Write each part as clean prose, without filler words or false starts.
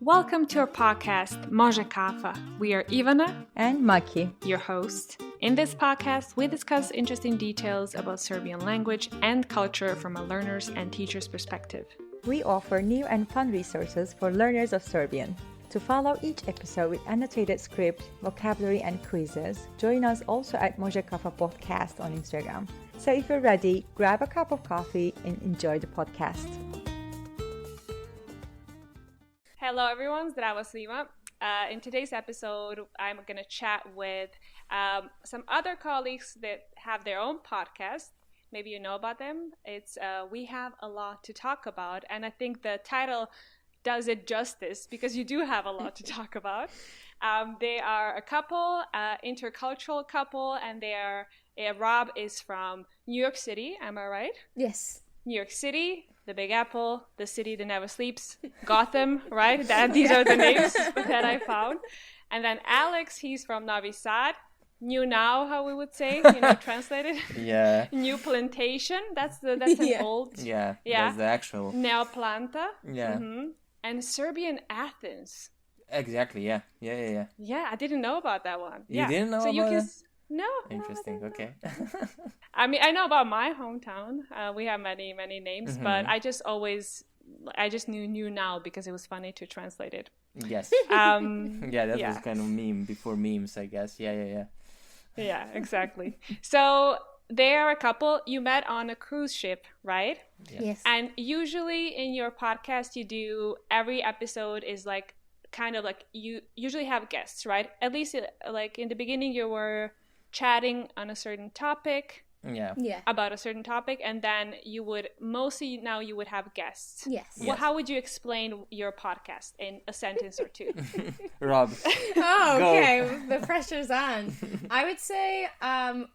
Welcome to our podcast, Može Kafa. We are Ivana and Maki, your host. In this podcast, we discuss interesting details about Serbian language and culture from a learner's and teacher's perspective. We offer new and fun resources for learners of Serbian. To follow each episode with annotated script, vocabulary, and quizzes, join us also at Može Kafa Podcast on Instagram. So if you're ready, grab a cup of coffee and enjoy the podcast. Hello everyone, Zdravo svima. In today's episode, I'm going to chat with some other colleagues that have their own podcast. Maybe you know about them. It's We Have a Lot to Talk About, and I think the title does it justice because you do have a lot to talk about. They are a couple, intercultural couple, and Rob is from New York City, am I right? Yes. New York City, the Big Apple, the city that never sleeps, Gotham, right? These are the names that I found. And then Alex, he's from Novi Sad, New Now, how we would say, translated. Yeah. New Plantation, that's an old. Yeah, that's the actual. Neoplanta. Yeah. Mm-hmm. And Serbian Athens. Exactly, yeah. Yeah, I didn't know about that one. You didn't know about that? No. Interesting, no, okay. I mean, I know about my hometown. We have many, many names, but I just knew Now because it was funny to translate it. Yes. That was kind of meme before memes, I guess. Yeah. Yeah, exactly. So they are a couple. You met on a cruise ship, right? Yes. And usually in your podcast, every episode is like, kind of like you usually have guests, right? At least like in the beginning, you were chatting on a certain topic. Yeah. About a certain topic, and then you would have guests. Yes. Well, how would you explain your podcast in a sentence or two? Rob. Oh, okay. The pressure's on. I would say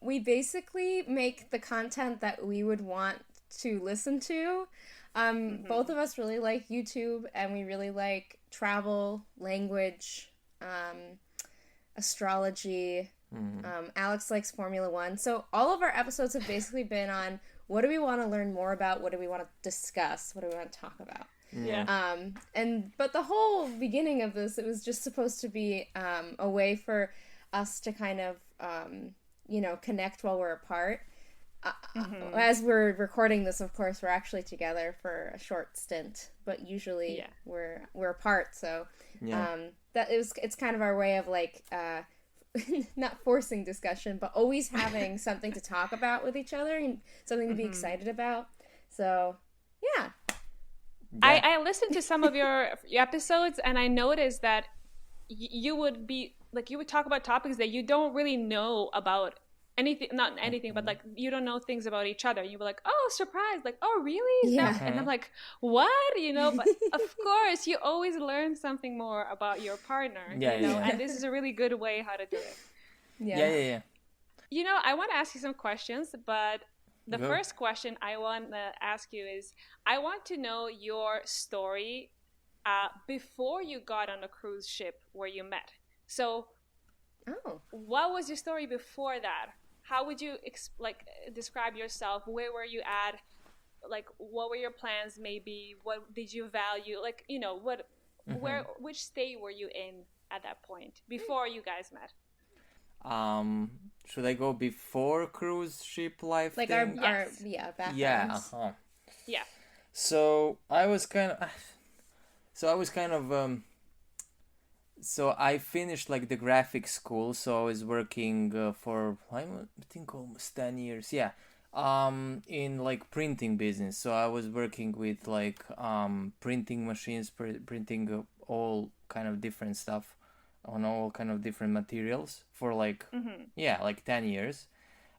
we basically make the content that we would want to listen to. Both of us really like YouTube, and we really like travel, language, astrology. Alex likes Formula 1. So all of our episodes have basically been on what do we want to learn more about, what do we want to discuss, what do we want to talk about. Yeah. But the whole beginning of this, it was just supposed to be a way for us to kind of connect while we're apart. As we're recording this, of course, we're actually together for a short stint, but usually we're apart. So it's kind of our way of like not forcing discussion, but always having something to talk about with each other and something to be excited about. So yeah. I listened to some of your episodes, and I noticed that you would talk about topics that you don't really know about. Not anything, but like you don't know things about each other. You were like, oh, surprise, like, oh, really? Yeah. And I'm like, what? But of course, you always learn something more about your partner. And this is a really good way how to do it. Yeah. I want to ask you some questions, but the first question I want to ask you is, I want to know your story before you got on a cruise ship where you met. So, what was your story before that? How would you describe yourself? Where were you at? Like, what were your plans? Maybe what did you value? Like, which state were you in at that point before you guys met? Should I go before cruise ship life? Like thing? our backgrounds. Yeah. So I was kind of. So I finished like the graphic school, so I was working for I think almost 10 years. Yeah, in like printing business. So I was working with like printing machines, printing all kind of different stuff on all kind of different materials for like 10 years.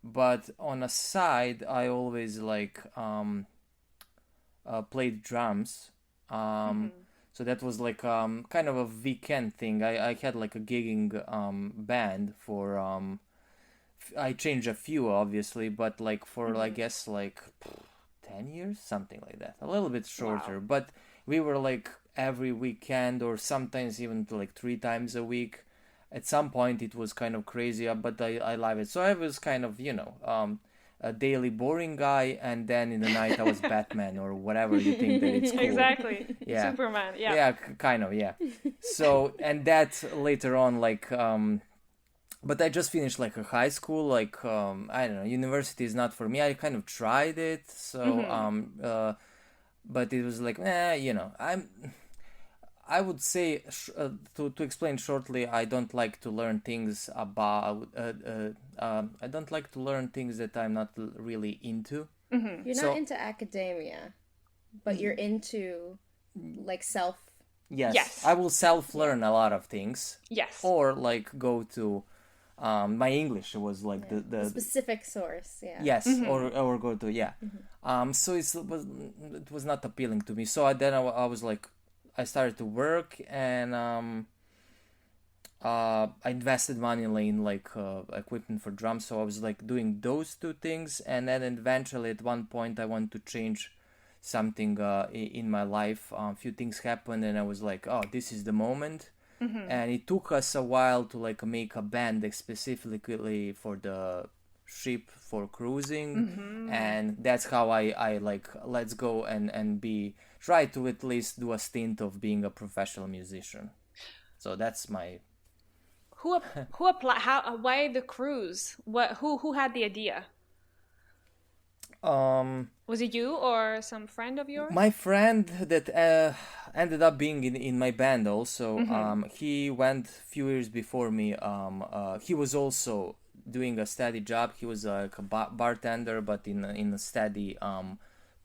But on a side, I always like played drums. So that was like kind of a weekend thing. I had like a gigging band for I changed a few obviously, but like for I guess like 10 years, something like that. A little bit shorter. Wow. But we were like every weekend or sometimes even like 3 times a week. At some point it was kind of crazy, but I love it. So I was kind of, a daily boring guy, and then in the night I was Batman or whatever you think that it's cool. Exactly. Yeah. Superman. Yeah. Yeah, kind of, yeah. So, and that later on, like, but I just finished like a high school, like, I don't know, university is not for me. I kind of tried it, so, but it was like, you know, I would say, to explain shortly, I don't like to learn things about, I don't like to learn things that I'm not really into. You're not into academia, but you're into like self. Yes. I will self-learn a lot of things. Yes. Or like go to, my English was like the specific source. Yeah. Yes, or go to, yeah. So it was not appealing to me. So then I was like, I started to work, and I invested money in like equipment for drums. So I was like doing those two things, and then eventually at one point I wanted to change something in my life. A few things happened, and I was like, oh, this is the moment. And it took us a while to like make a band specifically for the ship for cruising, and that's how I like, let's go and try to at least do a stint of being a professional musician. So that's my who applied, how, why the cruise, who had the idea? Was it you or some friend of yours? My friend that ended up being in my band also. He went a few years before me. He was also doing a steady job. He was like a bartender, but in a steady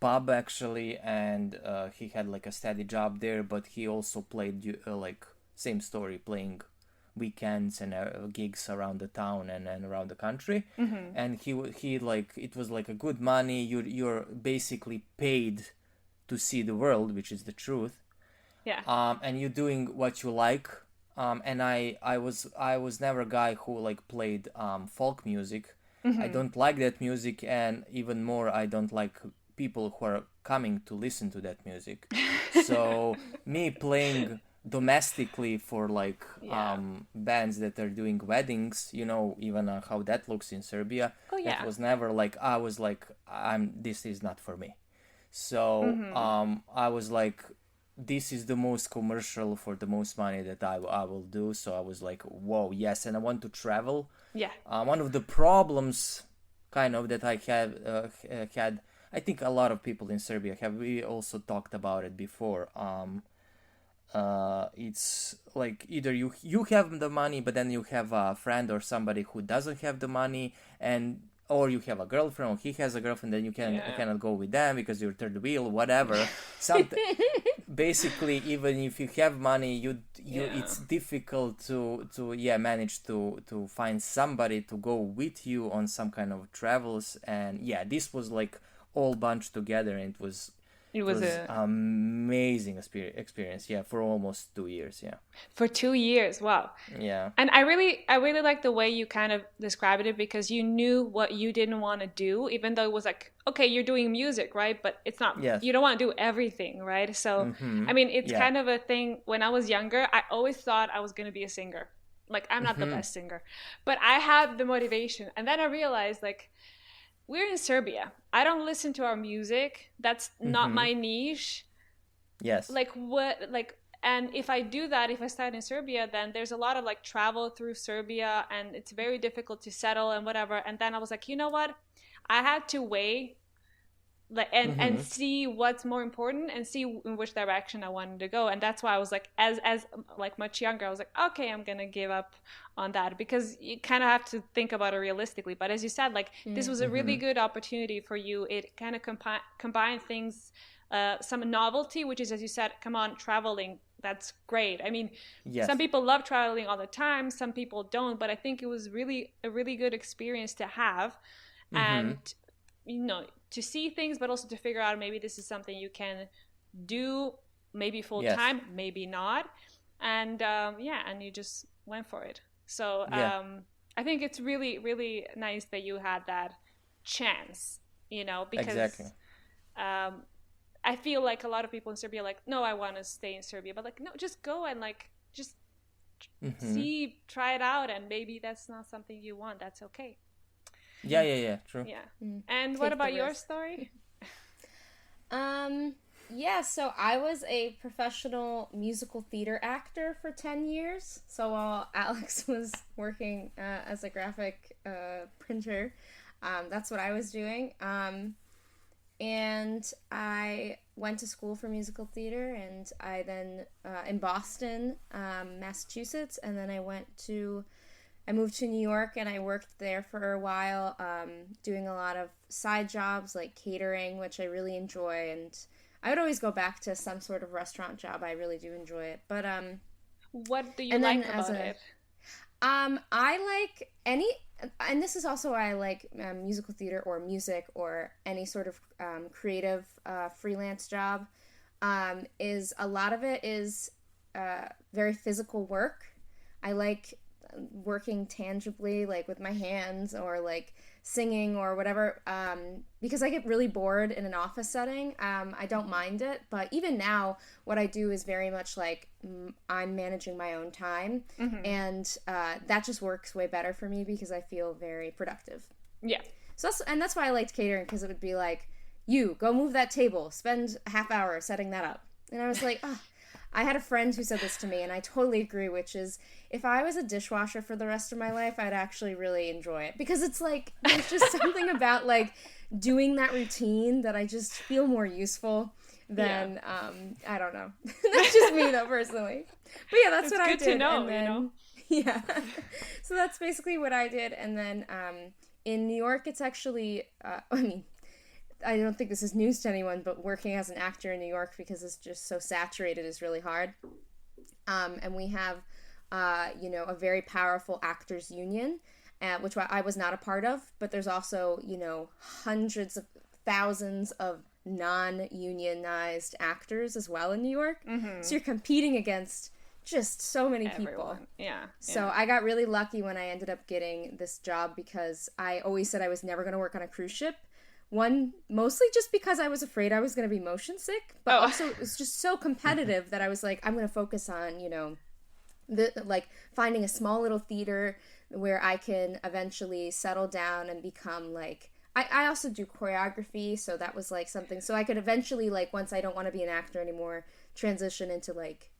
pub actually, and he had like a steady job there. But he also played like same story, playing weekends and gigs around the town and around the country. And he like, it was like a good money. You're basically paid to see the world, which is the truth. Yeah. And you're doing what you like. And I was never a guy who like played folk music. I don't like that music, and even more, I don't like people who are coming to listen to that music. So me playing domestically for like bands that are doing weddings, you know, even how that looks in Serbia. Oh yeah. That was never like, I was like, this is not for me. So I was like, this is the most commercial for the most money that I will do. So I was like, whoa, yes. And I want to travel. Yeah. One of the problems kind of that I had, I think a lot of people in Serbia have, we also talked about it before. It's like either you have the money, but then you have a friend or somebody who doesn't have the money, and or you have a girlfriend or he has a girlfriend, then you cannot go with them because you're third wheel, whatever. Basically, even if you have money, you it's difficult to manage to find somebody to go with you on some kind of travels. And this was like all bunched together, and it was an amazing experience. For almost 2 years. For 2 years. Wow. And I really like the way you kind of described it, because you knew what you didn't want to do, even though it was like, okay, you're doing music, right? But it's not, you don't want to do everything, right? So, I mean, it's kind of a thing. When I was younger, I always thought I was going to be a singer. Like, I'm not the best singer, but I had the motivation. And then I realized, like, we're in Serbia. I don't listen to our music. That's not my niche. Yes. Like what, like, and if I do that, if I start in Serbia, then there's a lot of like travel through Serbia, and it's very difficult to settle and whatever. And then I was like, you know what? I had to weigh and see what's more important and see in which direction I wanted to go. And that's why I was like, as like much younger, I was like, okay, I'm gonna give up on that, because you kind of have to think about it realistically. But as you said, like, this was a really good opportunity for you. It kind of combined things, some novelty, which is, as you said, come on, traveling, that's great. I mean, some people love traveling all the time, some people don't, but I think it was really a really good experience to have. And you know, to see things, but also to figure out maybe this is something you can do, maybe full time, maybe not. And and you just went for it. So I think it's really, really nice that you had that chance, you know, because I feel like a lot of people in Serbia are like, no, I want to stay in Serbia, but like, no, just go and like, just see, try it out. And maybe that's not something you want. That's okay. Yeah, true. Yeah. And Take what the about your risk. story? Yeah, so I was a professional musical theater actor for 10 years. So while Alex was working as a graphic printer, that's what I was doing. And I went to school for musical theater, and I then, in Boston, Massachusetts, and then I moved to New York, and I worked there for a while, doing a lot of side jobs like catering, which I really enjoy, and I would always go back to some sort of restaurant job. I really do enjoy it. But What do you and then like as about a it? I like any, and this is also why I like musical theater or music or any sort of creative freelance job. Is a lot of it is very physical work. I like working tangibly, like with my hands or like singing or whatever, because I get really bored in an office setting. I don't mind it, but even now what I do is very much like I'm managing my own time, and that just works way better for me because I feel very productive. Yeah. So that's why I liked catering, because it would be like, you go move that table, spend a half hour setting that up, and I was like, oh. I had a friend who said this to me, and I totally agree, which is, if I was a dishwasher for the rest of my life, I'd actually really enjoy it. Because it's like, there's just something about, like, doing that routine that I just feel more useful than, I don't know. That's just me, though, personally. But yeah, that's what I did. It's good to know, and then, you know? Yeah. So that's basically what I did. And then in New York, it's actually, I don't think this is news to anyone, but working as an actor in New York, because it's just so saturated, is really hard. And we have, a very powerful actors union, which I was not a part of, but there's also, hundreds of thousands of non-unionized actors as well in New York. So you're competing against just so many people. Yeah. So I got really lucky when I ended up getting this job, because I always said I was never going to work on a cruise ship. One, mostly just because I was afraid I was going to be motion sick, but also it was just so competitive that I was like, I'm going to focus on, finding a small little theater where I can eventually settle down and become like, I also do choreography, so that was like something, so I could eventually, like, once I don't want to be an actor anymore, transition into like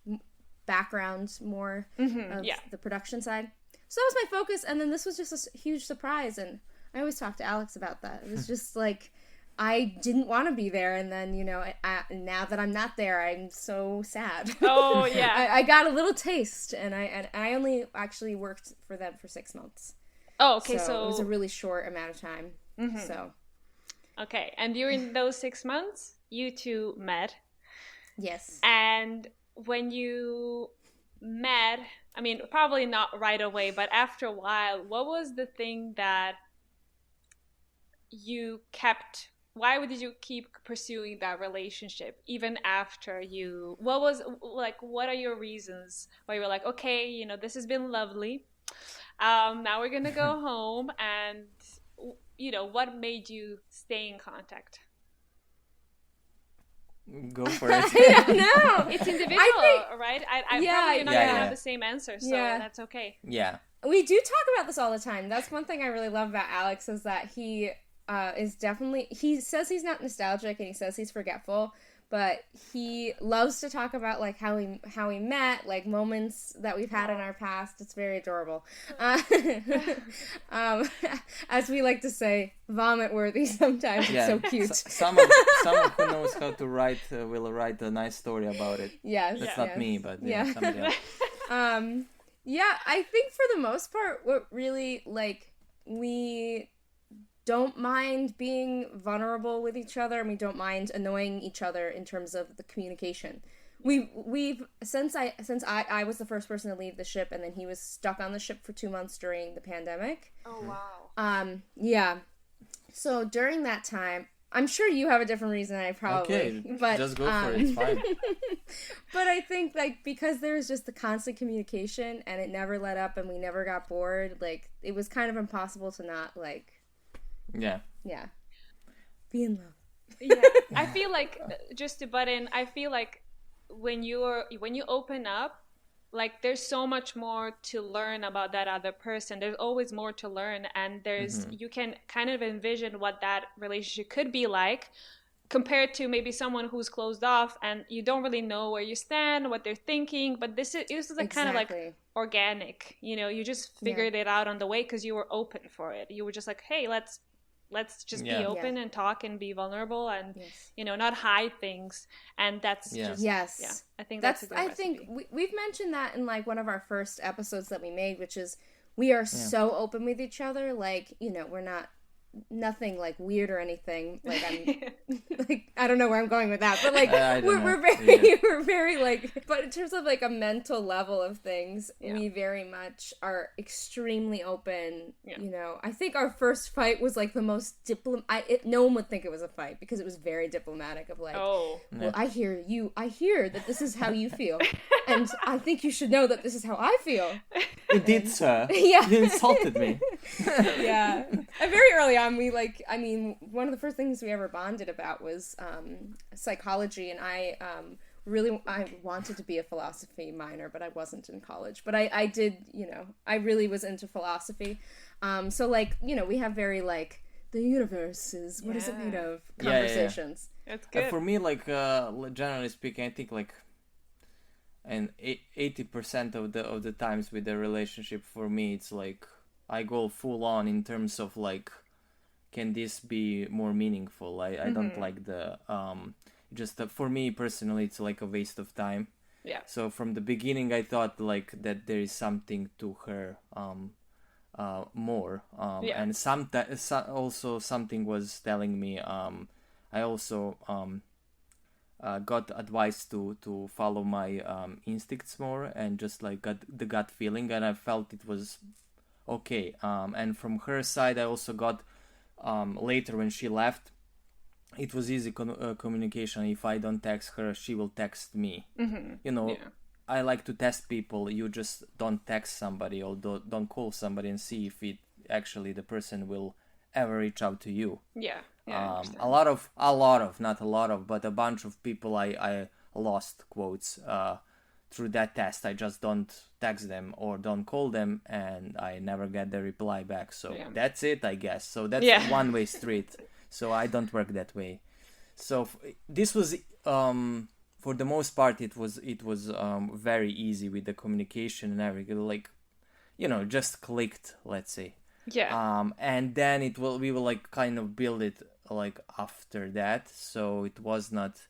background more of the production side. So that was my focus, and then this was just a huge surprise, and I always talk to Alex about that. It was just like, I didn't want to be there, and then, now that I'm not there, I'm so sad. Oh, yeah. I got a little taste, and I only actually worked for them for 6 months. Oh, okay, so it was a really short amount of time. So. Okay, and during those 6 months, you two met. Yes. And when you met, I mean, probably not right away, but after a while, what was the thing that you kept? Why did you keep pursuing that relationship even after you, what are your reasons why you were like, okay, this has been lovely, now we're gonna go home, and what made you stay in contact? Go for it. I don't know. It's individual, right? I probably you're not gonna have the same answer, so that's okay. Yeah. We do talk about this all the time. That's one thing I really love about Alex, is that he is definitely, he says he's not nostalgic and he says he's forgetful, but he loves to talk about like how we met, like moments that we've had in our past. It's very adorable. As we like to say, vomit worthy sometimes. It's so cute. Someone who knows how to write will write a nice story about it. Yes. That's not me, but somebody else. I think for the most part, what really, like, we don't mind being vulnerable with each other, and we don't mind annoying each other in terms of the communication. We've since I was the first person to leave the ship, and then he was stuck on the ship for 2 months during the pandemic. Oh wow. Yeah. So during that time, I'm sure you have a different reason than I probably. Okay, but just go for it. It's fine. But I think, like, because there was just the constant communication and it never let up and we never got bored, like, it was kind of impossible to not, like... Yeah. Be in love. Yeah. I feel like, just to butt in, I feel like when you open up, like there's so much more to learn about that other person. There's always more to learn, and there's you can kind of envision what that relationship could be like, compared to maybe someone who's closed off and you don't really know where you stand, what they're thinking. But this is like kind of like organic, you know, you just figured it out on the way because you were open for it. You were just like, hey, let's just be open and talk and be vulnerable and you know, not hide things. And that's just I think that's a good recipe. We've mentioned that in like one of our first episodes that we made, which is we are so open with each other. Like, you know, we're not nothing like weird or anything. Like I'm like, I don't know where I'm going with that, but like we're very like, but in terms of like a mental level of things, we very much are extremely open. You know, I think our first fight was like the most no one would think it was a fight because it was very diplomatic of like, well, I hear that this is how you feel, and I think you should know that this is how I feel. You did, sir. You insulted me. And very early on, we like, I mean, one of the first things we ever bonded about was psychology, and I wanted to be a philosophy minor, but I wasn't in college. But I did, you know, I really was into philosophy. So like, you know, we have very like, the universe is, what is it made of? Conversations. That's good. For me, like, generally speaking, I think like, and 80% of the times with the relationship, for me, it's like, I go full on in terms of like, can this be more meaningful? I don't like the just for me personally, it's like a waste of time. So from the beginning, I thought like that there is something to her more, and also something was telling me. I also got advice to follow my instincts more and just like got the gut feeling, and I felt it was okay. And from her side, I also got later when she left, it was easy communication. If I don't text her, she will text me. You know, I like to test people. You just don't text somebody or don't call somebody and see if it actually the person will ever reach out to you. A lot of not a lot of, but a bunch of people I lost quotes through that test. I just don't text them or don't call them, and I never get the reply back. So that's it, I guess. So that's one-way street. So I don't work that way. So this was for the most part it was very easy with the communication and everything. Like, you know, just clicked, let's say. And then we will like kind of build it like after that. So it was not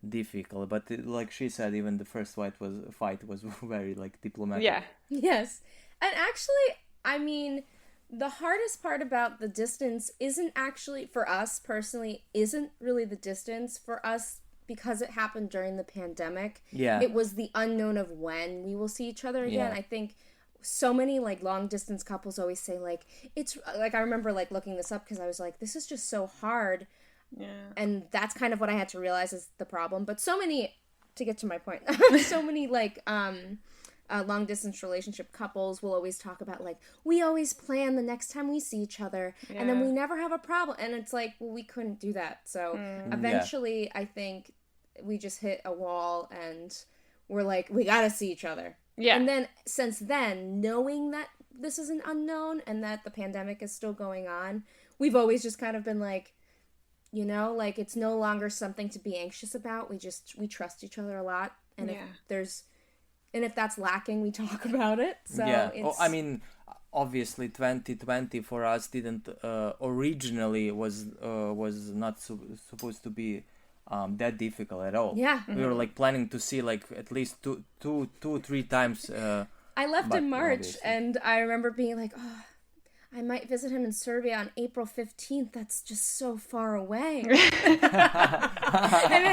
difficult, but like she said, even the first fight was very like diplomatic. Yes. And actually, I mean, the hardest part about the distance isn't actually, for us personally, isn't really the distance. For us, because it happened during the pandemic, it was the unknown of when we will see each other again. I think so many like long distance couples always say like, it's like, I remember like looking this up because I was like, this is just so hard. And that's kind of what I had to realize is the problem. But so many, to get to my point, so many like long distance relationship couples will always talk about like, we always plan the next time we see each other and then we never have a problem. And it's like, well, we couldn't do that. So eventually I think we just hit a wall and we're like, we gotta see each other. And then since then, knowing that this is an unknown and that the pandemic is still going on, we've always just kind of been like, you know, like it's no longer something to be anxious about. We trust each other a lot. And if that's lacking, we talk about it. So it's... I mean, obviously 2020 for us didn't originally was not supposed to be that difficult at all. We were like planning to see like at least two, 3 times. I left in March, and I remember being like, oh, I might visit him in Serbia on April 15th. That's just so far away. And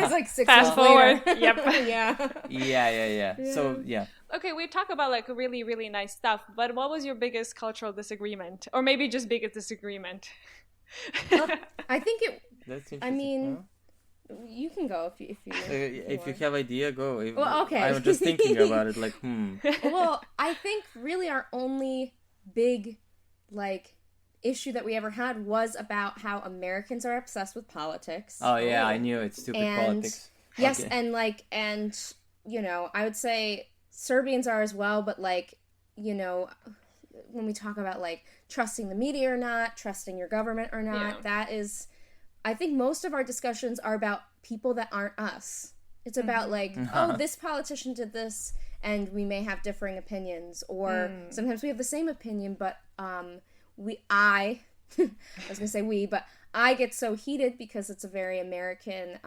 it's like 6 Fast months forward. Later. Yeah. So, Okay, we talk about like really, really nice stuff, but what was your biggest cultural disagreement? Or maybe just biggest disagreement? I think it... That's I mean... You can go if you if you have idea, go. Well, okay. I'm just thinking about it, like, Well, I think really our only big, like, issue that we ever had was about how Americans are obsessed with politics. Oh, I knew it. Stupid politics. Yes, okay. and, like, and, you know, I would say Serbians are as well, but like, you know, when we talk about like trusting the media or not, trusting your government or not, that is, I think most of our discussions are about people that aren't us. It's about like, oh, this politician did this, and we may have differing opinions, or sometimes we have the same opinion, but I was gonna say we, but I get so heated because it's a very American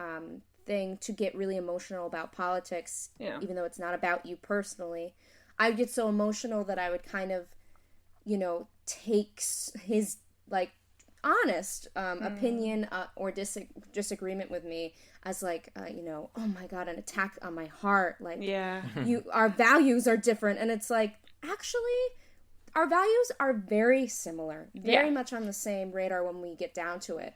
thing to get really emotional about politics, even though it's not about you personally. I would get so emotional that I would kind of, you know, take his like honest opinion or disagreement with me as like, you know, oh my God, an attack on my heart. Like, our values are different. And it's like, actually, our values are very similar, very much on the same radar when we get down to it.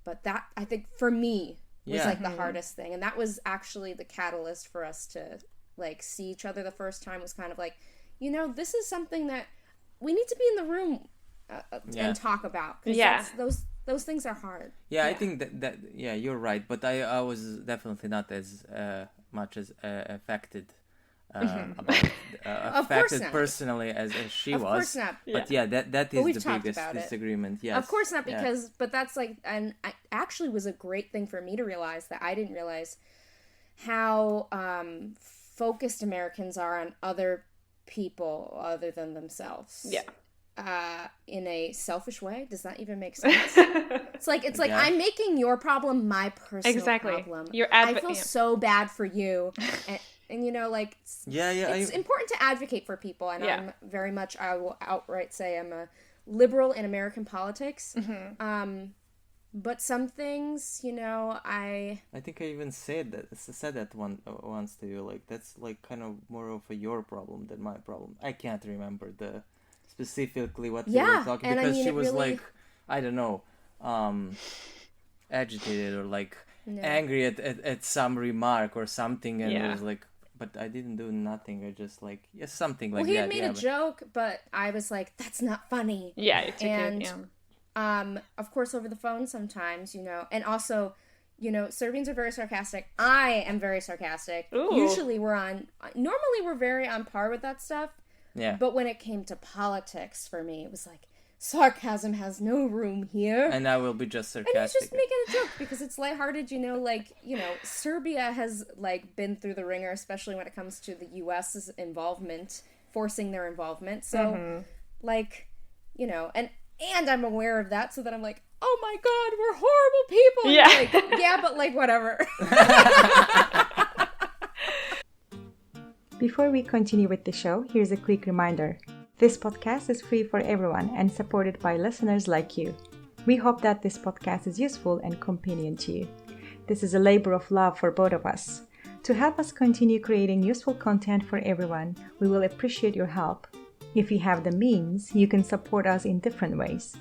But that, I think, for me, was like the hardest thing. And that was actually the catalyst for us to like see each other the first time, was kind of like, you know, this is something that we need to be in the room and talk about. Because those things are hard. I think that you're right. But I was definitely not as much as affected affected personally as she was. Of course not. But that is the biggest disagreement. Yes. Of course not, because but that's like, and I actually was a great thing for me to realize that I didn't realize how focused Americans are on other people other than themselves. In a selfish way. Does that even make sense? It's like I'm making your problem my personal problem. I feel so bad for you, and you know, like it's important to advocate for people, and I'm very much, I will outright say I'm a liberal in American politics. But some things, you know, I think I even said that once to you, like that's like kind of more of your problem than my problem. I can't remember specifically what we were talking, because she was really, like, I don't know, agitated or like angry at some remark or something, and it was like, but I didn't do nothing. I just like something like that. Well, he had made a joke, but I was like, that's not funny. It's of course, over the phone sometimes, you know, and also, you know, Serbians are very sarcastic. I am very sarcastic. Ooh. Usually normally we're very on par with that stuff. But when it came to politics, for me, it was like, sarcasm has no room here. And I will be just sarcastic. And he's just making a joke because it's lighthearted, you know, like, you know, Serbia has, like, been through the ringer, especially when it comes to the U.S.'s involvement, forcing their involvement. So, like, you know, and I'm aware of that, so that I'm like, oh my God, we're horrible people. Like, but, like, whatever. Before we continue with the show, here's a quick reminder. This podcast is free for everyone and supported by listeners like you. We hope that this podcast is useful and convenient to you. This is a labor of love for both of us. To help us continue creating useful content for everyone, we will appreciate your help. If you have the means, you can support us in different ways.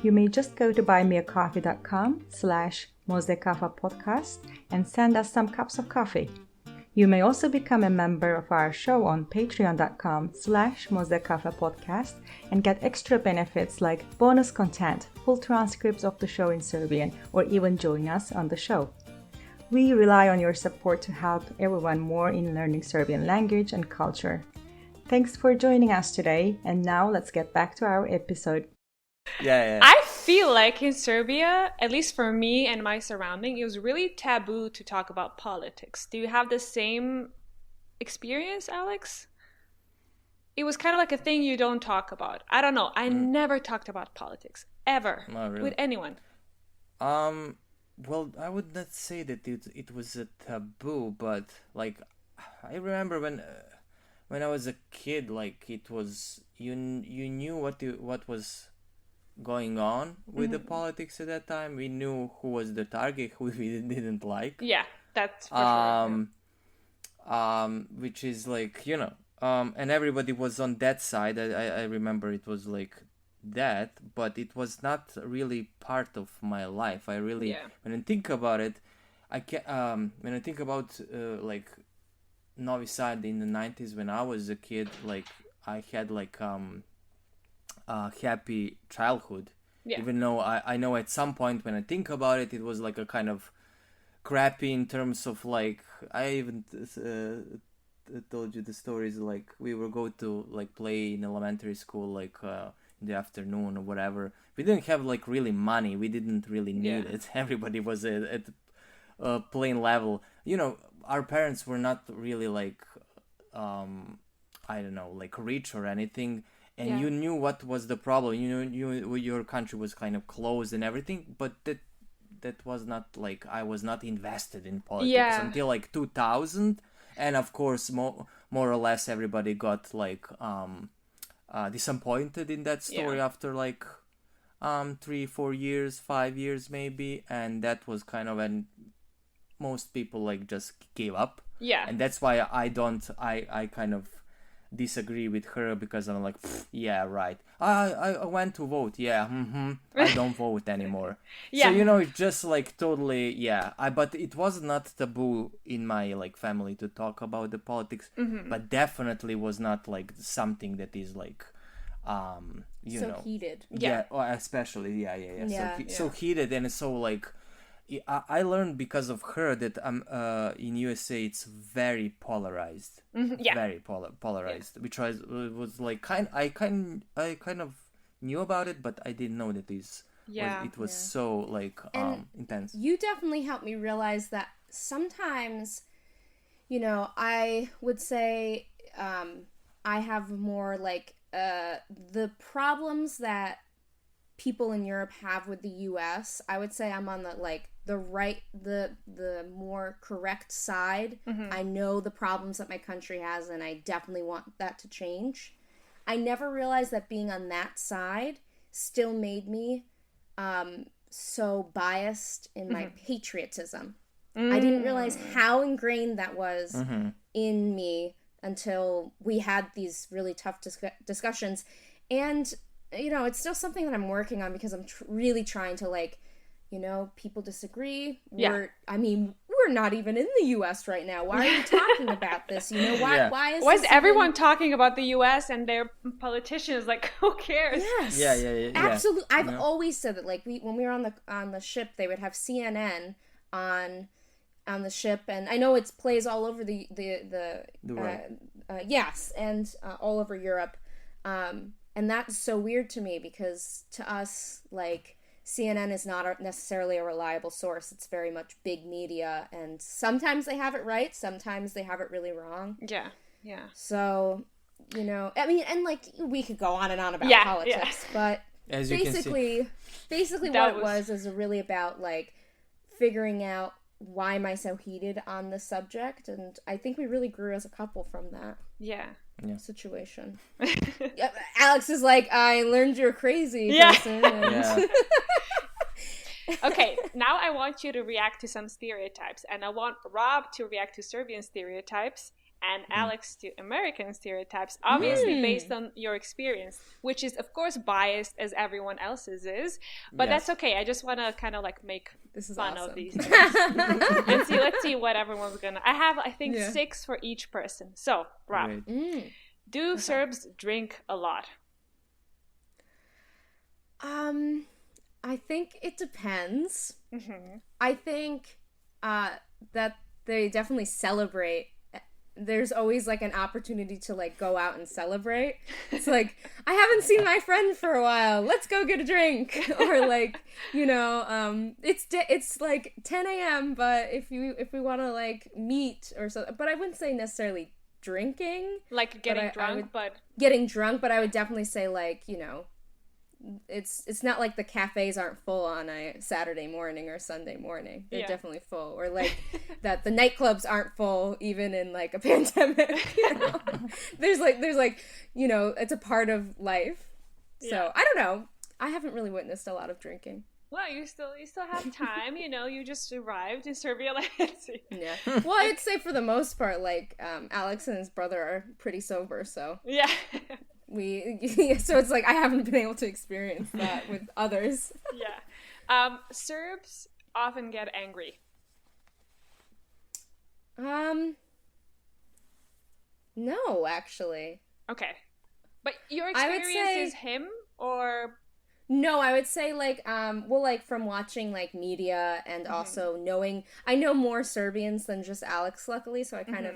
You may just go to buymeacoffee.com/mozdekafa podcast and send us some cups of coffee. You may also become a member of our show on patreon.com/mozdekafa podcast and get extra benefits like bonus content, full transcripts of the show in Serbian, or even join us on the show. We rely on your support to help everyone more in learning Serbian language and culture. Thanks for joining us today, and now let's get back to our episode. I feel like in Serbia, at least for me and my surrounding, it was really taboo to talk about politics. Do you have the same experience, Alex? It was kind of like a thing you don't talk about. I don't know. I never talked about politics, ever, with anyone. Well, I would not say that it was a taboo, but like I remember when I was a kid, like it was you knew what was going on with the politics at that time. We knew who was the target, who we didn't like. Yeah, that's for sure. Which is like, you know, and everybody was on that side. I remember it was like that, but it was not really part of my life. I really, when I think about it, when I think about like Novi Sad in the 90s when I was a kid, like I had like happy childhood, even though I know at some point when I think about it, it was like a kind of crappy in terms of like I even told you the stories, like we would go to like play in elementary school, like in the afternoon or whatever. We didn't have like really money. We didn't really need it. Everybody was at plain level. You know, our parents were not really like I don't know, like rich or anything. And you knew what was the problem. You knew your country was kind of closed and everything, but that was not like, I was not invested in politics until like 2000. And of course, more or less everybody got like disappointed in that story after like 3-4 years, 5 years maybe. And that was kind of when most people like just gave up. Yeah. And that's why I kind of disagree with her, because I'm like, yeah, right. I went to vote. Yeah. I don't vote anymore. So, you know, it's just like totally, but it was not taboo in my like family to talk about the politics, but definitely was not like something that is like, you know, heated. Yeah. Or especially, so heated, and so like, I learned because of her that in USA it's very polarized, very polarized, which was like I kind of knew about it, but I didn't know that it was so like intense. You definitely helped me realize that sometimes, you know, I would say I have more like the problems that people in Europe have with the US. I would say I'm on the more correct side. I know the problems that my country has, and I definitely want that to change. I never realized that being on that side still made me so biased in my patriotism. I didn't realize how ingrained that was in me until we had these really tough discussions. And you know, it's still something that I'm working on, because I'm really trying to, like, you know, people disagree. We're not even in the U.S. right now. Why are you talking about this? You know, why is everyone talking about the U.S. and their politicians? Like, who cares? Yes. Yeah. Absolutely. I've always said that, like, when we were on the ship, they would have CNN on the ship, and I know it plays all over the world. And all over Europe. And that's so weird to me, because to us, like, CNN is not necessarily a reliable source. It's very much big media, and sometimes they have it right, sometimes they have it really wrong. Yeah. So, you know, I mean, and like, we could go on and on about politics, but as basically what it was is really about, like, figuring out why am I so heated on this subject, and I think we really grew as a couple from that. Situation. Alex is like, I learned you're crazy person. And... Okay, now I want you to react to some stereotypes, and I want Rob to react to Serbian stereotypes and Alex to American stereotypes, obviously based on your experience, which is of course biased as everyone else's is, but that's okay. I just want to kind of like make fun of these things. And let's see what everyone's gonna. I have, I think, 6 for each person. So, Rob, do Serbs drink a lot? I think it depends. I think that they definitely celebrate. There's always like an opportunity to like go out and celebrate. It's like, I haven't seen my friend for a while, let's go get a drink. Or like, you know, it's like 10 a.m. but if we want to like meet or so, but I wouldn't say necessarily drinking, like getting drunk, but I would definitely say, like, you know, it's not like the cafes aren't full on a Saturday morning or Sunday morning. They're definitely full. Or like that the nightclubs aren't full even in like a pandemic. You know? there's like, you know, it's a part of life. So I don't know. I haven't really witnessed a lot of drinking. Well, you still have time, you know, you just arrived in Serbia. Let's see. Yeah. Well, I'd say for the most part, like, Alex and his brother are pretty sober, so. Yeah. So it's like I haven't been able to experience that with others. Yeah. Serbs often get angry. No, actually. Okay. But your experience is him, or... No, I would say, like, well, like, from watching, like, media and also knowing... I know more Serbians than just Alex, luckily, so I kind of...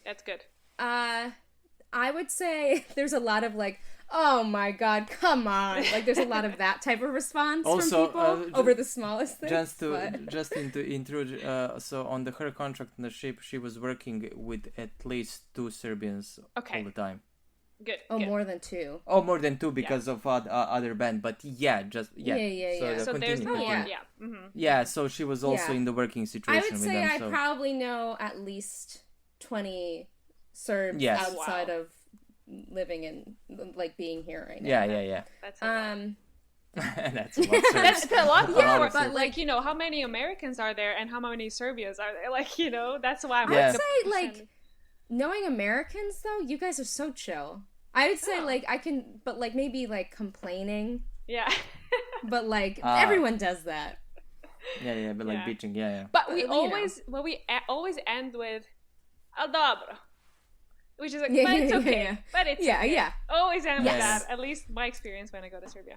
That's good. I would say there's a lot of like, oh my god, come on! Like there's a lot of that type of response Also, from people over the smallest things. To intrude. So on her contract on the ship, she was working with at least 2 Serbians all the time. Good. Oh, good. more than 2. Oh, more than 2 because of other band, but yeah. Yeah. So there's more. Yeah. Yeah. Mm-hmm. Yeah, so she was also in the working situation. I would say with them, I so. probably know at least 20 Serbs outside of living in, like, being here right now. Yeah. That's a lot. That's a lot. That's a lot. Yeah, but like, you know, how many Americans are there and how many Serbians are there? Like, you know, that's why I'm I would say, like, knowing Americans, though, you guys are so chill. I would say, like, I can, but, like, maybe, like, complaining. Yeah. But, like, everyone does that. Yeah, but, like, bitching, yeah. But we always end with "Al dobro," which is like, but it's okay. But it's okay. Always end with that. At least my experience when I go to Serbia.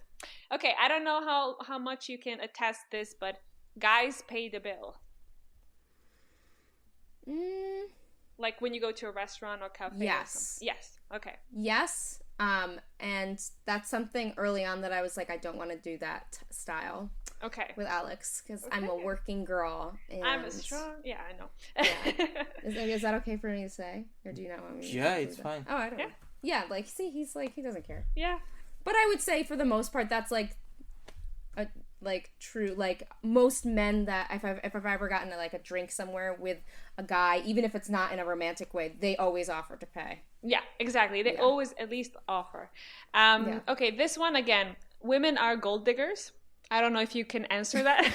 Okay, I don't know how much you can attest this, but guys pay the bill. Like when you go to a restaurant or cafe. Yes. Yes. Okay. Yes. And that's something early on that I was like, I don't want to do that style. Okay. With Alex, because I'm a working girl. And I'm a strong. Yeah, I know. Yeah. Is that okay for me to say, or do you not want me? Yeah, it's fine. Oh, I don't know. Yeah, like, see, he's like, he doesn't care. Yeah. But I would say for the most part, that's like a true, like, most men that if I've ever gotten like a drink somewhere with a guy, even if it's not in a romantic way, they always offer to pay. Yeah, exactly. They always at least offer. Okay, this one again. Women are gold diggers. I don't know if you can answer that.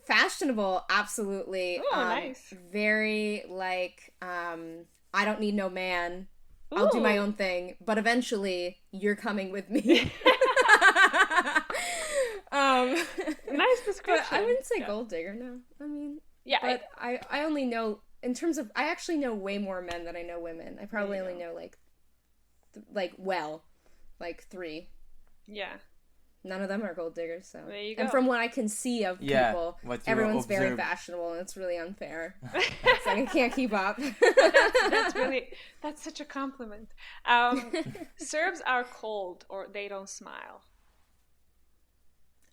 Fashionable, absolutely. Oh, nice. Very like, I don't need no man. I'll do my own thing, but eventually you're coming with me. Nice description. But I wouldn't say gold digger, no. I mean, but I only know, in terms of, I actually know way more men than I know women. I probably only know like 3. Yeah. None of them are gold diggers, so. There you go. And from what I can see of people, everyone's very observe. fashionable, and it's really unfair. It's like I can't keep up. That's such a compliment. Serbs are cold, or they don't smile.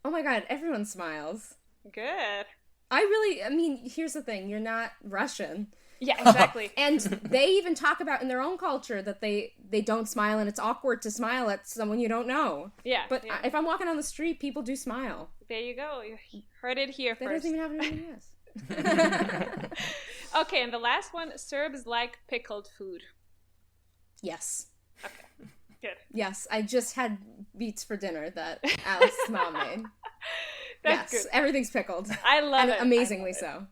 Oh my god, everyone smiles. Good. I mean, here's the thing, you're not Russian. Yeah, exactly. And they even talk about in their own culture that they don't smile, and it's awkward to smile at someone you don't know. Yeah. But if I'm walking on the street, people do smile. There you go. You heard it here That first. doesn't even happen to me, yes. Okay, and the last one, Serbs like pickled food. Yes. Okay, good. Yes, I just had beets for dinner that Alex's mom made. That's good. Everything's pickled. I love it. Amazingly so.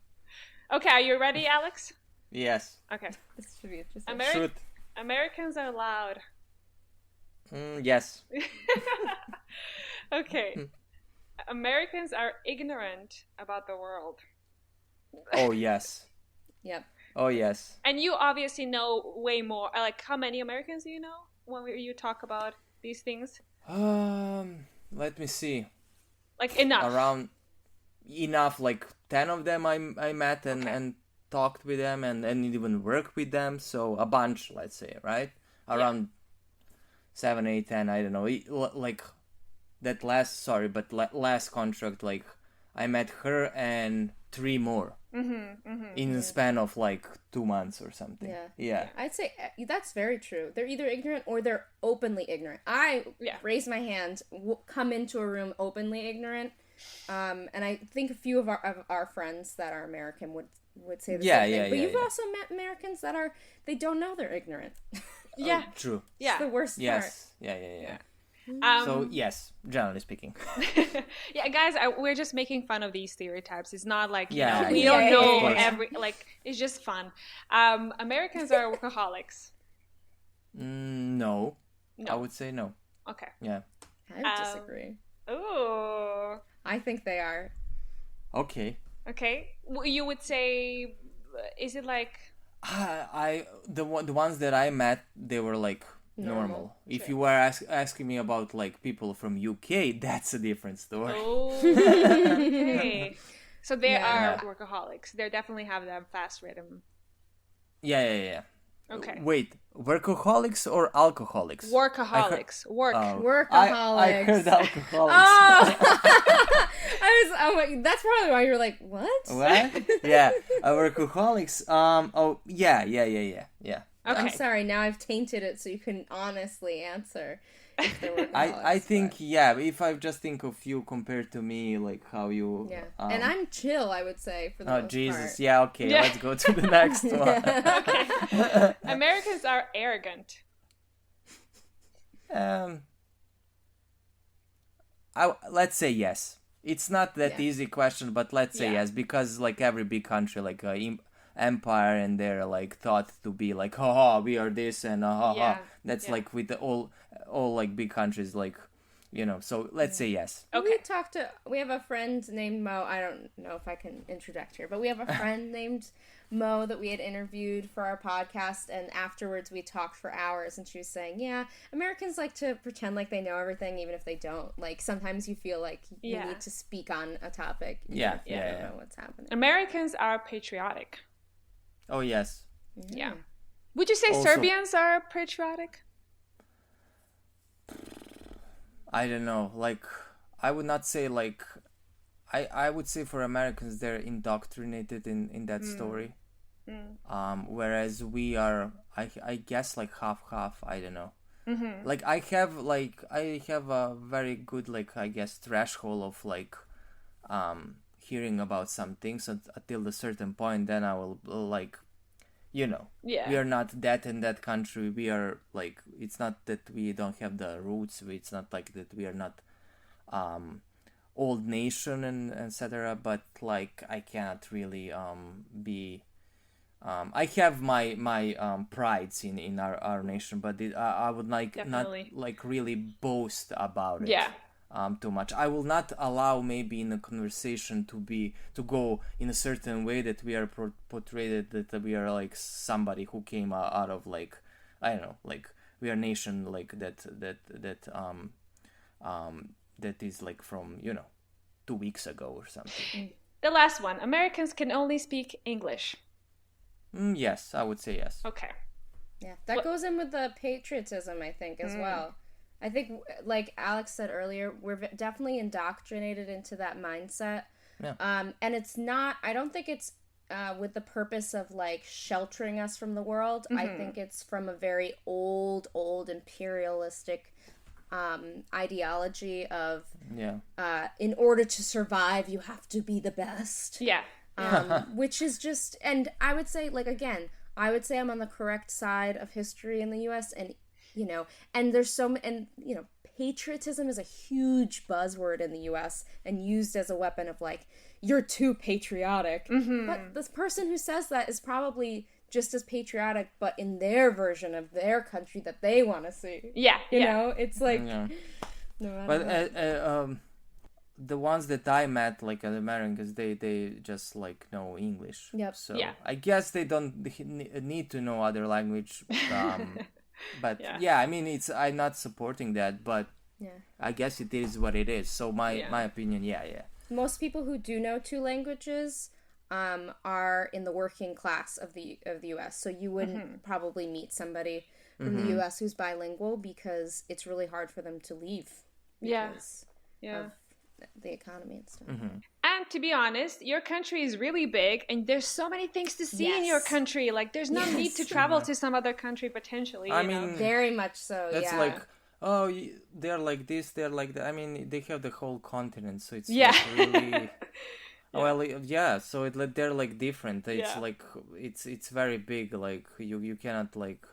Okay, are you ready, Alex? Yes. Okay. This should be interesting. Shoot. Americans are loud. Yes. Okay. Americans are ignorant about the world. Oh, yes. Yep. Oh, yes. And you obviously know way more. Like, how many Americans do you know when you talk about these things? Let me see. Like, enough. Around enough, like 10 of them I met and talked with them and even worked with them. So a bunch, let's say, right? Around 7, 8, 10, I don't know. Like that last contract, like I met her and 3 more in the span of like 2 months or something. Yeah. I'd say that's very true. They're either ignorant or they're openly ignorant. I raise my hand, come into a room openly ignorant. And I think a few of our friends that are American would say the same thing. But you've also met Americans that they don't know they're ignorant. Yeah. Oh, true. Yeah. It's the worst part. Yeah. So, yes, generally speaking. Yeah, guys, we're just making fun of these stereotypes. It's not like, we don't know it's just fun. Americans are workaholics. No. I would say no. Okay. Yeah. I disagree. Ooh. I think they are. Okay. You would say, is it like... The ones that I met, they were like normal. If you were asking me about like people from UK, that's a different story. Oh, okay. So they are workaholics. They definitely have that fast rhythm. Yeah. Okay. Wait, workaholics or alcoholics? Workaholics. Workaholics. I heard alcoholics. Oh! I'm like, that's probably why you're like, what? What? Yeah, workaholics. Yeah. Okay. I'm sorry, now I've tainted it so you can honestly answer if they're workaholics. I think, yeah, if I just think of you compared to me, like how you... Yeah, and I'm chill, I would say, for the most Jesus, part. yeah, okay, let's go to the next one. Okay. Americans are arrogant. Let's say yes. It's not that easy question, but let's say yes, because like every big country, like empire, and they're like thought to be like, haha, we are this, and that's like with the all like big countries, like, you know. So let's say yes. Okay. We have a friend named Mo. I don't know if I can interject here, but we have a friend named Mo that we had interviewed for our podcast, and afterwards we talked for hours, and she was saying, yeah, Americans like to pretend like they know everything even if they don't. Like sometimes you feel like you need to speak on a topic even if you don't know what's happening. Americans are patriotic. Oh yes. Mm-hmm. Yeah. Would you say Also, Serbians are patriotic? I don't know, like I would not say like I would say for Americans they're indoctrinated in that story. Whereas we are, I guess, like half. I don't know. Mm-hmm. Like I have a very good, like, I guess, threshold of like hearing about some things until a certain point. Then I will like, you know, we are not that in that country. We are like, it's not that we don't have the roots. It's not like that we are not old nation and etc. But like I cannot really be. I have my prides in our nation, but I would like Definitely. not like really boast about it. Yeah. Too much. I will not allow maybe in a conversation to go in a certain way that we are portrayed that we are like somebody who came out of like, I don't know, like we are a nation like that is like from, you know, 2 weeks ago or something. The last one. Americans can only speak English. Yes, I would say yes. Okay. Yeah, that goes in with the patriotism, I think, as well. I think, like Alex said earlier, we're definitely indoctrinated into that mindset. Yeah. And it's not, I don't think it's with the purpose of, like, sheltering us from the world. I think it's from a very old imperialistic ideology of, in order to survive, you have to be the best. Yeah. Which is just, and I would say, like, again, I would say I'm on the correct side of history in the U.S. and, you know, and there's and, you know, patriotism is a huge buzzword in the U.S. and used as a weapon of like, you're too patriotic. But this person who says that is probably just as patriotic, but in their version of their country that they want to see. Yeah. You know, it's like, Yeah. no matter But the ones that I met, like Americans, they just like know English. Yep. So I guess they don't need to know other language. But I mean, I'm not supporting that, but I guess it is what it is. So my opinion, most people who do know 2 languages are in the working class of the U.S. So you wouldn't probably meet somebody from the U.S. who's bilingual because it's really hard for them to leave. Because of the economy and stuff. And to be honest, your country is really big and there's so many things to see in your country. Like there's no need to travel to some other country potentially. I you mean, know? Very much so, that's like, oh, they're like this, they're like that. I mean, they have the whole continent, so it's like really... Well, so they're like different. It's like, it's very big. Like you cannot like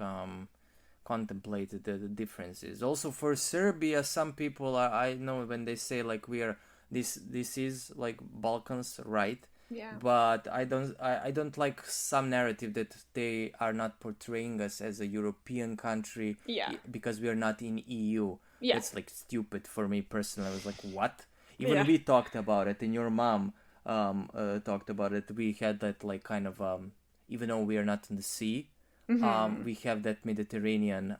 contemplate the differences. Also for Serbia, some people I know when they say like we are this is like Balkans, right? Yeah. But I don't like some narrative that they are not portraying us as a European country because we are not in EU. Yeah. It's like stupid for me personally. I was like, what? Even we talked about it, and your mom talked about it. We had that like kind of even though we are not in the sea, we have that Mediterranean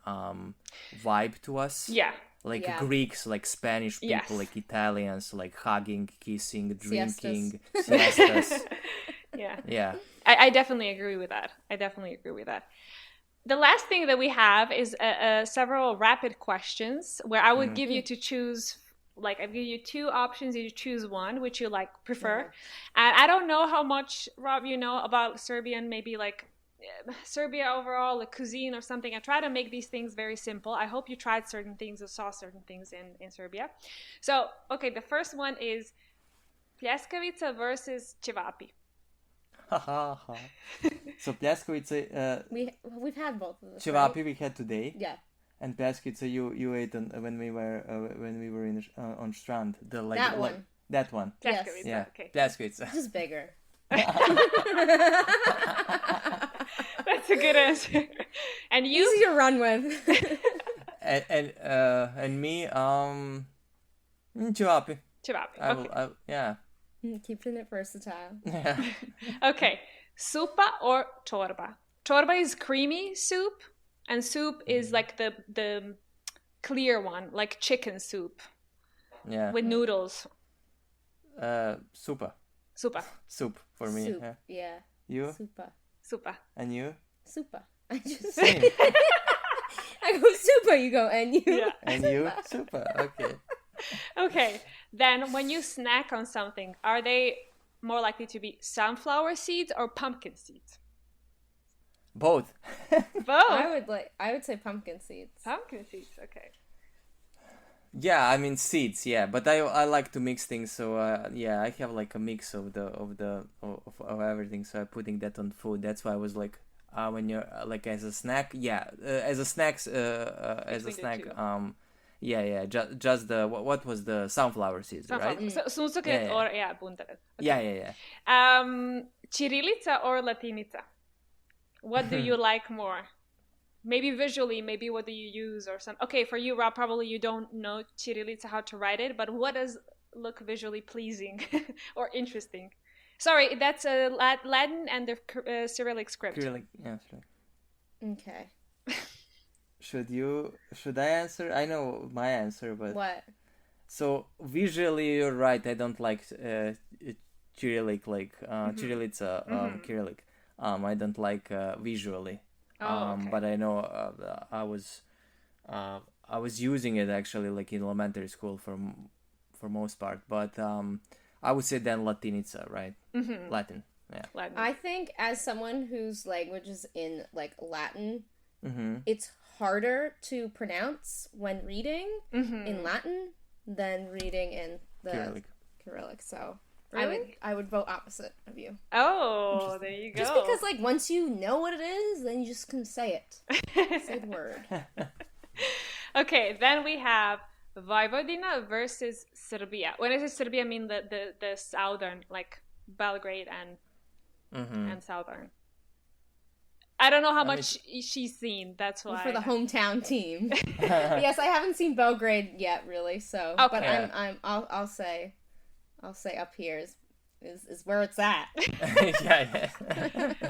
vibe to us. Yeah. Like Greeks, like Spanish people, like Italians, like hugging, kissing, drinking, siestas. Yeah. I definitely agree with that. The last thing that we have is several rapid questions where I would give you to choose. Like, I give you two options, you choose one, which you like prefer. And I don't know how much, Rob, you know about Serbian, maybe like Serbia overall, like cuisine or something. I try to make these things very simple. I hope you tried certain things or saw certain things in Serbia. So, okay, the first one is pljeskavica versus cevapi. So pljeskavica, we've had both of those. cevapi right? we had today. Yeah. And pljeskavica you ate when we were in on Strand. The like That one. That one. Yes. Pljeskavica, Yeah. okay. Pljeskavica. Just bigger. That's a good answer. And you? Easy to run with. and me cevapi. Cevapi, I okay. will, yeah. Keeping it versatile. Yeah. Okay, supa or čorba? Čorba is creamy soup, and soup is like the clear one, like chicken soup Yeah. with noodles. Supa. Supa. Soup for me. Soup. Yeah. Yeah. You? Super. Supa. And you? Super. I just Same. I go super, you go and you. Yeah. And you? Super. Okay. Okay, then when you snack on something, are they more likely to be sunflower seeds or pumpkin seeds? Both. Both. I would say pumpkin seeds. Pumpkin seeds, okay. Yeah, I mean seeds. Yeah, but I like to mix things. So yeah, I have like a mix of everything. So I'm putting that on food. That's why I was like, when you're like as a snack. Yeah, as a snack. Yeah. Just the what was the sunflower seeds, right? Suncokrét or buntaret. Okay. Yeah. Ćirilica or latinica? What do you like more? Maybe visually, maybe what do you use or something. Okay, for you, Rob, probably you don't know Ćirilica, how to write it, but what does look visually pleasing or interesting? Sorry, that's Latin and the Cyrillic script. Cyrillic, yeah. Okay. Should I answer? I know my answer, but What? So visually, you're right. I don't like Cyrillic, like Ćirilica, Cyrillic. I don't like visually. Okay. But I know I was using it actually like in elementary school for most part. But I would say then Latinica, right? Latin, yeah. Latin. I think as someone whose language is in like Latin, Mm-hmm. it's harder to pronounce when reading in Latin than reading in the Cyrillic. So Really? I would vote opposite of you. Oh, there you go. Just because like once you know what it is, then you just can say it. Say the word. Okay, then we have Vojvodina versus Serbia. When I say Serbia, I mean the southern, like Belgrade and southern. I don't know how much she's seen. That's why. For the hometown team. Yes, I haven't seen Belgrade yet, really. So, Okay. but I'll say up here is where it's at. Yeah.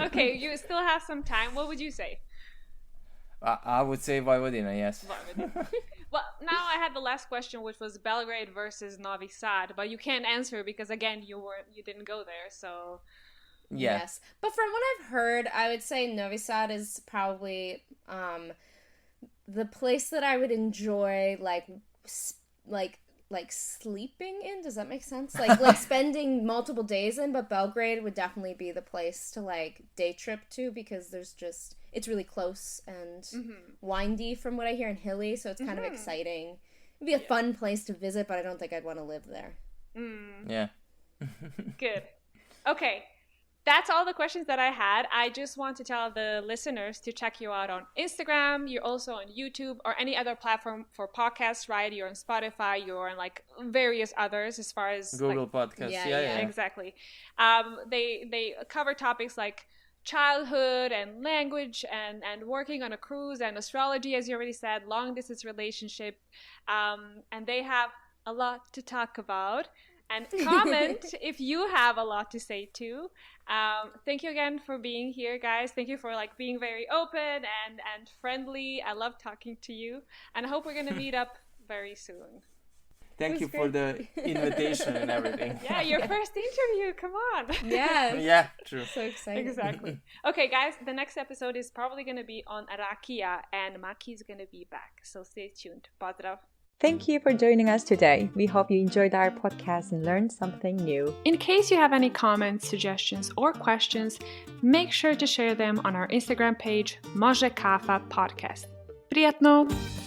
Okay, you still have some time. What would you say? I would say Vojvodina, yes. Vojvodina. Well, now I had the last question, which was Belgrade versus Novi Sad, but you can't answer because again you didn't go there, so. Yeah. Yes, but from what I've heard, I would say Novi Sad is probably the place that I would enjoy like sleeping in. Does that make sense? Like spending multiple days in. But Belgrade would definitely be the place to like day trip to because it's really close and windy from what I hear, and hilly, so it's kind of exciting. It'd be a fun place to visit, but I don't think I'd want to live there. Yeah. Good. Okay. That's all the questions that I had. I just want to tell the listeners to check you out on Instagram. You're also on YouTube or any other platform for podcasts, right? You're on Spotify. You're on like various others as far as Google Podcasts. Yeah. Exactly. They cover topics like childhood and language and working on a cruise and astrology, as you already said, long distance relationship. And they have a lot to talk about. And comment if you have a lot to say too. Thank you again for being here, guys. Thank you for like being very open and friendly. I love talking to you, and I hope we're gonna meet up very soon. Thank you for the invitation and everything. Yeah, your first interview. Come on. Yeah. Yeah, true. So excited. Exactly. Okay, guys, the next episode is probably going to be on Rakia, and Maki is going to be back. So stay tuned. Pozdrav. Thank you for joining us today. We hope you enjoyed our podcast and learned something new. In case you have any comments, suggestions, or questions, make sure to share them on our Instagram page, Može Kafa Podcast. Prijetno!